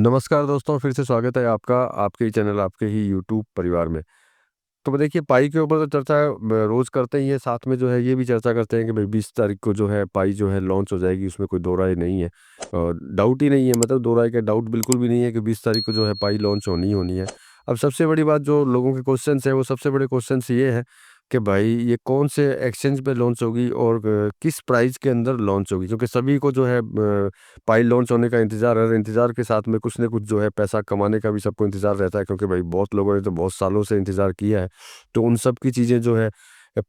नमस्कार दोस्तों, फिर से स्वागत है आपका आपके ही चैनल, आपके ही यूट्यूब परिवार में। तो देखिए पाई के ऊपर तो चर्चा रोज़ करते ही हैं, साथ में जो है ये भी चर्चा करते हैं कि भाई 20 तारीख को जो है पाई जो है लॉन्च हो जाएगी, उसमें कोई दो राय नहीं है। और डाउट ही नहीं है, मतलब दो राय का डाउट बिल्कुल भी नहीं है कि 20 तारीख को जो है पाई लॉन्च होनी ही होनी है। अब सबसे बड़ी बात जो लोगों के क्वेश्चन्स हैं, वो सबसे बड़े क्वेश्चन्स ये हैं कि भाई ये कौन से एक्सचेंज पे लॉन्च होगी और किस प्राइस के अंदर लॉन्च होगी? क्योंकि सभी को जो है पाई लॉन्च होने का इंतज़ार है और इंतज़ार के साथ में कुछ न कुछ जो है पैसा कमाने का भी सबको इंतज़ार रहता है, क्योंकि भाई बहुत लोगों ने तो बहुत सालों से इंतज़ार किया है। तो उन सब की चीज़ें जो है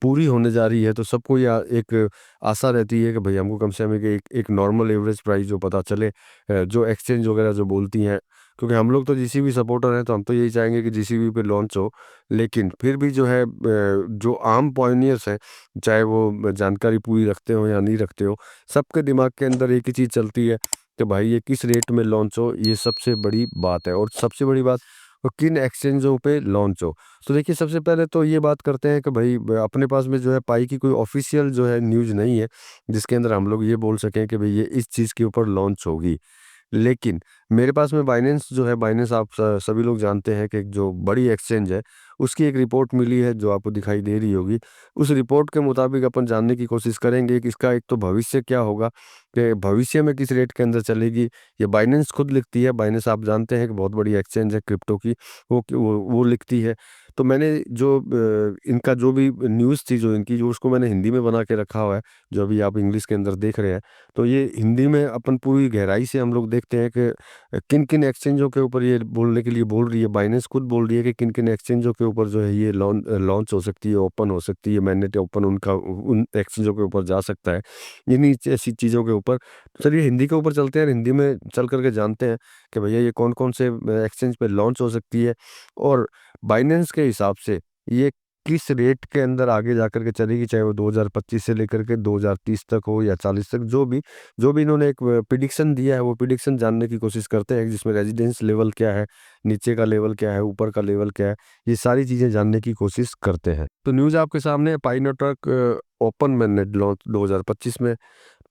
पूरी होने जा रही है, तो सबको या एक आशा रहती है कि भई हमको कम से कम एक एक नॉर्मल एवरेज प्राइस जो पता चले, जो एक्सचेंज वगैरह जो बोलती हैं। क्योंकि हम लोग तो जीसीबी सपोर्टर हैं, तो हम तो यही चाहेंगे कि जीसीबी पे लॉन्च हो। लेकिन फिर भी जो है जो आम पॉयनियर्स हैं, चाहे वो जानकारी पूरी रखते हो या नहीं रखते हो, सबके दिमाग के अंदर एक ही चीज़ चलती है कि भाई ये किस रेट में लॉन्च हो, ये सबसे बड़ी बात है। और सबसे बड़ी बात, वो किन एक्सचेंजों पे लॉन्च हो। तो देखिए सबसे पहले तो ये बात करते हैं कि भाई अपने पास में जो है पाई की कोई ऑफ़िशियल जो है न्यूज़ नहीं है, जिसके अंदर हम लोग ये बोल सकें कि भई ये इस चीज़ के ऊपर लॉन्च होगी। लेकिन मेरे पास में बाइनेंस जो है, बाइनेंस आप सभी लोग जानते हैं कि एक जो बड़ी एक्सचेंज है, उसकी एक रिपोर्ट मिली है जो आपको दिखाई दे रही होगी। उस रिपोर्ट के मुताबिक अपन जानने की कोशिश करेंगे कि इसका एक तो भविष्य क्या होगा, कि भविष्य में किस रेट के अंदर चलेगी। ये बाइनेंस खुद लिखती है, बाइनेंस आप जानते हैं कि बहुत बड़ी एक्सचेंज है क्रिप्टो की, वो लिखती है। तो मैंने जो इनका जो भी न्यूज़ थी जो इनकी, जो उसको मैंने हिंदी में बना के रखा हुआ है, जो अभी आप इंग्लिश के अंदर देख रहे हैं। तो ये हिंदी में अपन पूरी गहराई से हम लोग देखते हैं कि किन-किन एक्सचेंजों के ऊपर ये बोलने के लिए बोल रही है। बाइनेंस खुद बोल रही है कि किन-किन एक्सचेंजों के ऊपर जो है ये लॉन्च हो सकती है, ओपन हो सकती है, मैनेट ओपन उनका उन एक्सचेंजों के ऊपर जा सकता है। इन्हीं ऐसी चीज़ों के ऊपर तो चलिए हिंदी के ऊपर चलते हैं और हिंदी में चल कर के जानते हैं कि भैया ये कौन-कौन से एक्सचेंज पे लॉन्च हो सकती है और बाइनेंस के हिसाब से ये किस रेट के अंदर आगे जाकर के चलेगी, चाहे वो 2025 से लेकर के 2030 तक हो या 40 तक, जो भी इन्होंने एक प्रेडिक्शन दिया है, वो प्रेडिक्शन जानने की कोशिश करते हैं, जिसमें रेजिडेंस लेवल क्या है, नीचे का लेवल क्या है, ऊपर का लेवल क्या है, ये सारी चीज़ें जानने की कोशिश करते हैं। तो न्यूज़ आपके सामने है, पाई नेटवर्क ओपन mainnet लॉन्च 2025 में,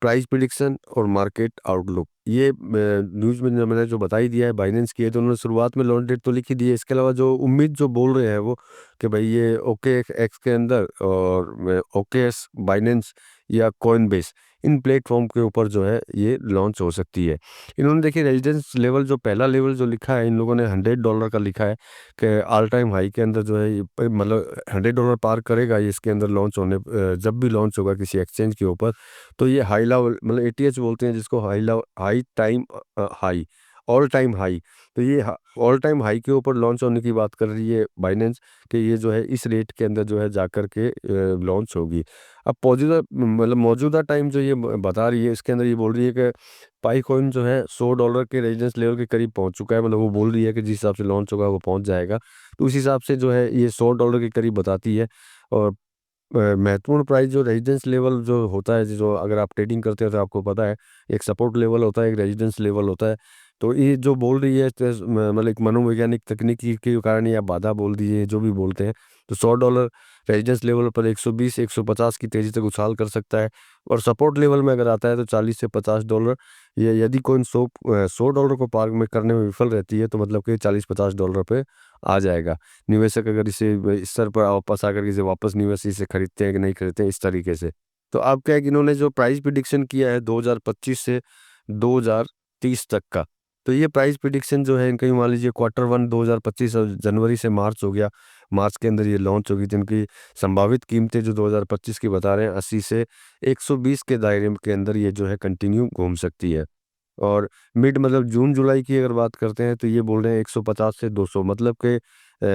प्राइस प्रेडिक्शन और मार्केट आउटलुक। ये न्यूज़ में जो मैंने जो बता ही दिया है, बाइनेंस की है, तो उन्होंने शुरुआत में लॉन्च डेट तो लिख ही दी है। इसके अलावा जो उम्मीद जो बोल रहे हैं वो, कि भाई ये ओकेएक्स के अंदर और ओकेएक्स, बाइनेंस या कॉइनबेस, इन प्लेटफ़ॉर्म के ऊपर जो है ये लॉन्च हो सकती है। इन्होंने देखिए रेजिडेंस लेवल, जो पहला लेवल जो लिखा है इन लोगों ने $100 का लिखा है, कि ऑल टाइम हाई के अंदर जो है ये मतलब $100 पार करेगा ये इसके अंदर लॉन्च होने जब भी लॉन्च होगा किसी एक्सचेंज के ऊपर। तो ये हाई लेवल मतलब एटीएच बोलते हैं जिसको, high time high, all time high. तो ये ऑल टाइम हाई के ऊपर लॉन्च होने की बात कर रही है बाइनेंस, कि ये जो है इस रेट के अंदर जो है जाकर के लॉन्च होगी। अब मौजूदा टाइम जो ये बता रही है, इसके अंदर ये बोल रही है कि पाई कॉइन जो है $100 के रेजिडेंस लेवल के करीब पहुंच चुका है। मतलब वो बोल रही है कि जिस हिसाब से लॉन्च होगा वो पहुंच जाएगा, तो उस हिसाब से जो है ये $100 के करीब बताती है। और महत्वपूर्ण प्राइस जो रेजिडेंस लेवल जो होता है, जो अगर आप ट्रेडिंग करते हो तो आपको पता है, एक सपोर्ट लेवल होता है, एक रेजिडेंस लेवल होता है। तो ये जो बोल रही है मतलब एक मनोवैज्ञानिक तकनीकी के कारण या बाधा बोल दीजिए, जो भी बोलते हैं, तो $100 रेजिडेंस लेवल पर 120 150 की तेजी तक उछाल कर सकता है। और सपोर्ट लेवल में अगर आता है तो $40 से $50, ये यदि कोई $100 को पार में करने में विफल रहती है, तो मतलब कि $40-50 पे आ जाएगा। निवेशक अगर इसे इस स्तर पर वापस आकर के इसे वापस निवेश इसे खरीदते हैं कि नहीं खरीदते हैं, इस तरीके से। तो अब क्या है कि इन्होंने जो प्राइस प्रेडिक्शन किया है 2025 से 2030 तक का, तो ये प्राइस प्रेडिक्शन जो है इनका, मान लीजिए Q1 2025 जनवरी से मार्च हो गया, मार्च के अंदर ये लॉन्च होगी, जिनकी संभावित कीमतें जो 2025 की बता रहे हैं 80 से 120 के दायरे के अंदर ये जो है कंटिन्यू घूम सकती है। और मिड मतलब जून जुलाई की अगर बात करते हैं, तो ये बोल रहे हैं 150 से 200, मतलब कि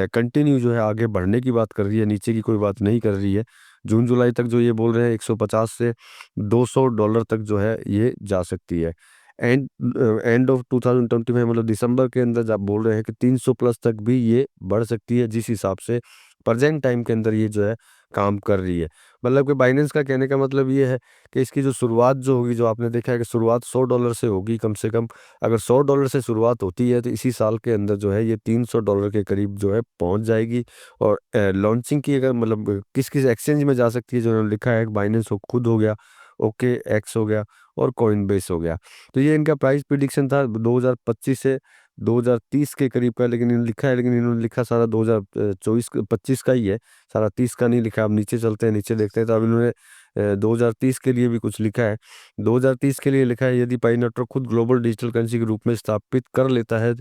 कंटिन्यू जो है आगे बढ़ने की बात कर रही है, नीचे की कोई बात नहीं कर रही है। जून जुलाई तक जो ये बोल रहे हैं 150 से $200 तक जो है ये जा सकती है। एंड ऑफ 2025 मतलब दिसंबर के अंदर जब बोल रहे हैं कि 300 प्लस तक भी ये बढ़ सकती है, जिस हिसाब से प्रेजेंट टाइम के अंदर ये जो है काम कर रही है। मतलब कि बाइनेंस का कहने का मतलब ये है कि इसकी जो शुरुआत जो होगी, जो आपने देखा है कि शुरुआत $100 से होगी कम से कम। अगर $100 से शुरुआत होती है, तो इसी साल के अंदर जो है ये $300 के करीब जो है पहुंच जाएगी। और लॉन्चिंग की अगर मतलब किस-किस एक्सचेंज में जा सकती है, जो उन्होंने लिखा है, बाइनेंस हो खुद हो गया, ओकेएक्स हो गया और कॉइनबेस हो गया। तो ये इनका प्राइस प्रेडिक्शन था 2025 से 2030 के करीब का, लेकिन लिखा है, लेकिन इन्होंने लिखा सारा 2024-25 का ही है, सारा 30 का नहीं लिखा। अब नीचे चलते हैं, नीचे देखते हैं, तो अब इन्होंने 2030 के लिए भी कुछ लिखा है। 2030 के लिए लिखा है, यदि पाई नेटवर्क खुद ग्लोबल डिजिटल करेंसी के रूप में स्थापित कर लेता है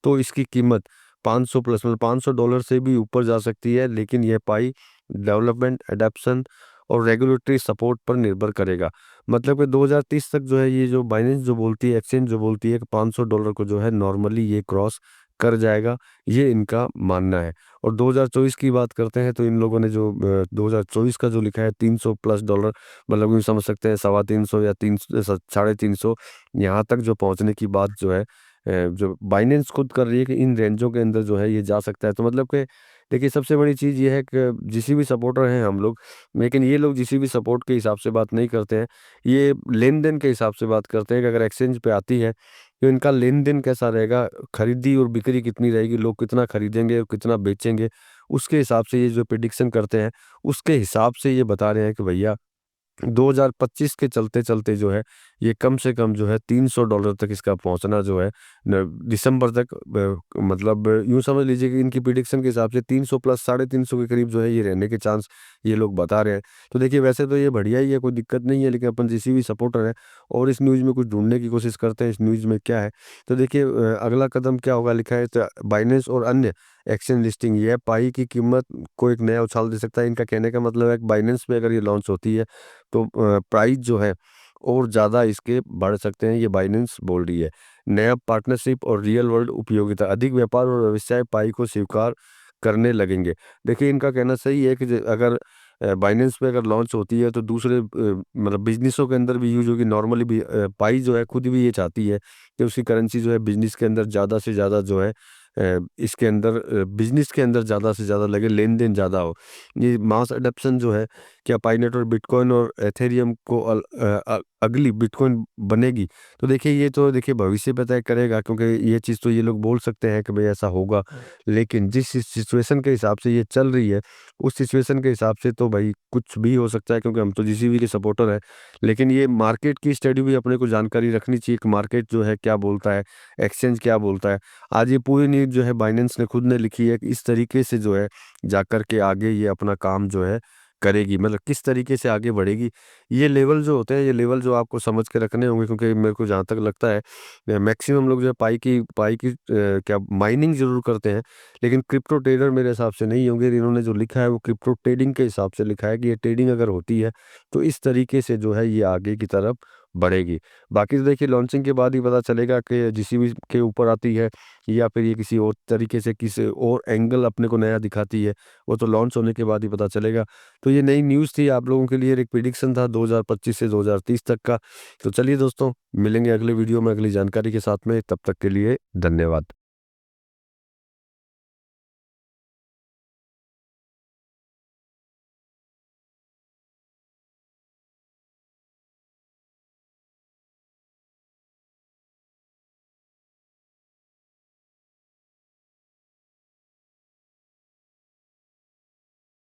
तो इसकी कीमत 500 प्लस, मतलब $500 से भी ऊपर जा सकती है, लेकिन यह पाई डेवलपमेंट, एडेप्शन और रेगुलेटरी सपोर्ट पर निर्भर करेगा। मतलब कि 2030 तक जो है, ये जो बाइनेंस जो बोलती है, एक्सचेंज जो बोलती है कि $500 को जो है नॉर्मली ये क्रॉस कर जाएगा, ये इनका मानना है। और 2024 की बात करते हैं, तो इन लोगों ने जो 2024 का जो लिखा है $300+, मतलब यूँ समझ सकते हैं 350 या 350, यहाँ तक जो पहुँचने की बात जो है, जो बाइनेंस खुद कर रही है कि इन रेंजों के अंदर जो है ये जा सकता है। तो मतलब कि देखिए, सबसे बड़ी चीज़ ये है कि जीसीबी सपोर्टर हैं हम लोग, लेकिन ये लोग जीसीबी सपोर्ट के हिसाब से बात नहीं करते हैं, ये लेन-देन के हिसाब से बात करते हैं कि अगर एक्सचेंज पे आती है, तो इनका लेन-देन कैसा रहेगा, खरीदी और बिक्री कितनी रहेगी, लोग कितना खरीदेंगे और कितना बेचेंगे, उसके हिसाब से ये जो प्रेडिक्शन करते हैं, उसके हिसाब से ये बता रहे हैं कि भैया 2025 के चलते-चलते जो है, ये कम से कम जो है $300 तक इसका पहुँचना जो है न दिसंबर तक, मतलब यूँ समझ लीजिए कि इनकी प्रेडिक्शन के हिसाब से 300 प्लस 350 के करीब जो है ये रहने के चांस ये लोग बता रहे हैं। तो देखिए, वैसे तो ये बढ़िया ही है, कोई दिक्कत नहीं है, लेकिन अपन जीसीबी सपोर्टर हैं और इस न्यूज़ में कुछ ढूँढने की कोशिश करते हैं, इस न्यूज़ में क्या है। तो देखिए, अगला कदम क्या होगा, लिखा है तो बाइनेंस और अन्य एक्सचेंज लिस्टिंग, ये पाई की कीमत को एक नया उछाल दे सकता है। इनका कहने का मतलब है कि बाइनेंस पे अगर ये लॉन्च होती है, तो प्राइस जो है और ज़्यादा इसके बढ़ सकते हैं, ये बाइनेंस बोल रही है। नया पार्टनरशिप और रियल वर्ल्ड उपयोगिता, अधिक व्यापार और व्यवसाय पाई को स्वीकार करने लगेंगे। देखिए, इनका कहना सही है कि अगर बाइनेंस पे अगर लॉन्च होती है, तो दूसरे मतलब बिजनेसों के अंदर भी यूज होगी। नॉर्मली भी पाई जो है खुद भी ये चाहती है कि उसकी करेंसी जो है बिजनेस के अंदर ज़्यादा से ज़्यादा जो है, इसके अंदर बिजनेस के अंदर ज़्यादा से ज़्यादा लगे, लेन देन ज़्यादा हो। ये मास अडॉप्शन जो है, क्या पाईनेट और बिटकॉइन और एथेरियम को अगली बिटकॉइन बनेगी? तो देखिए, ये तो देखिए भविष्य पे तय करेगा, क्योंकि ये चीज़ तो ये लोग बोल सकते हैं कि भई ऐसा होगा। लेकिन जिस सिचुएशन के हिसाब से ये चल रही है, उस सिचुएशन के हिसाब से तो भई कुछ भी हो सकता है, क्योंकि हम तो जीसीबी के सपोर्टर हैं। लेकिन ये मार्केट की स्टडी भी अपने को जानकारी रखनी चाहिए कि मार्केट जो है क्या बोलता है, एक्सचेंज क्या बोलता है। आज ये पूरी न्यूज़ जो है बाइनेंस ने खुद ने लिखी है कि इस तरीके से जो है जाकर के आगे ये अपना काम जो है करेगी, मतलब किस तरीके से आगे बढ़ेगी। ये लेवल जो होते हैं, ये लेवल जो आपको समझ के रखने होंगे, क्योंकि मेरे को जहाँ तक लगता है मैक्सिमम लोग जो है पाई की क्या माइनिंग ज़रूर करते हैं, लेकिन क्रिप्टो ट्रेडर मेरे हिसाब से नहीं होंगे। इन्होंने जो लिखा है वो क्रिप्टो ट्रेडिंग के हिसाब से लिखा है कि ये ट्रेडिंग अगर होती है, तो इस तरीके से जो है ये आगे की तरफ बढ़ेगी। बाकी तो देखिए, लॉन्चिंग के बाद ही पता चलेगा कि जीसीबी के ऊपर आती है या फिर ये किसी और तरीके से किसी और एंगल अपने को नया दिखाती है, वो तो लॉन्च होने के बाद ही पता चलेगा। तो ये नई न्यूज़ थी आप लोगों के लिए, एक प्रेडिक्शन था 2025 से 2030 तक का। तो चलिए दोस्तों, मिलेंगे अगले वीडियो में अगली जानकारी के साथ में, तब तक के लिए धन्यवाद।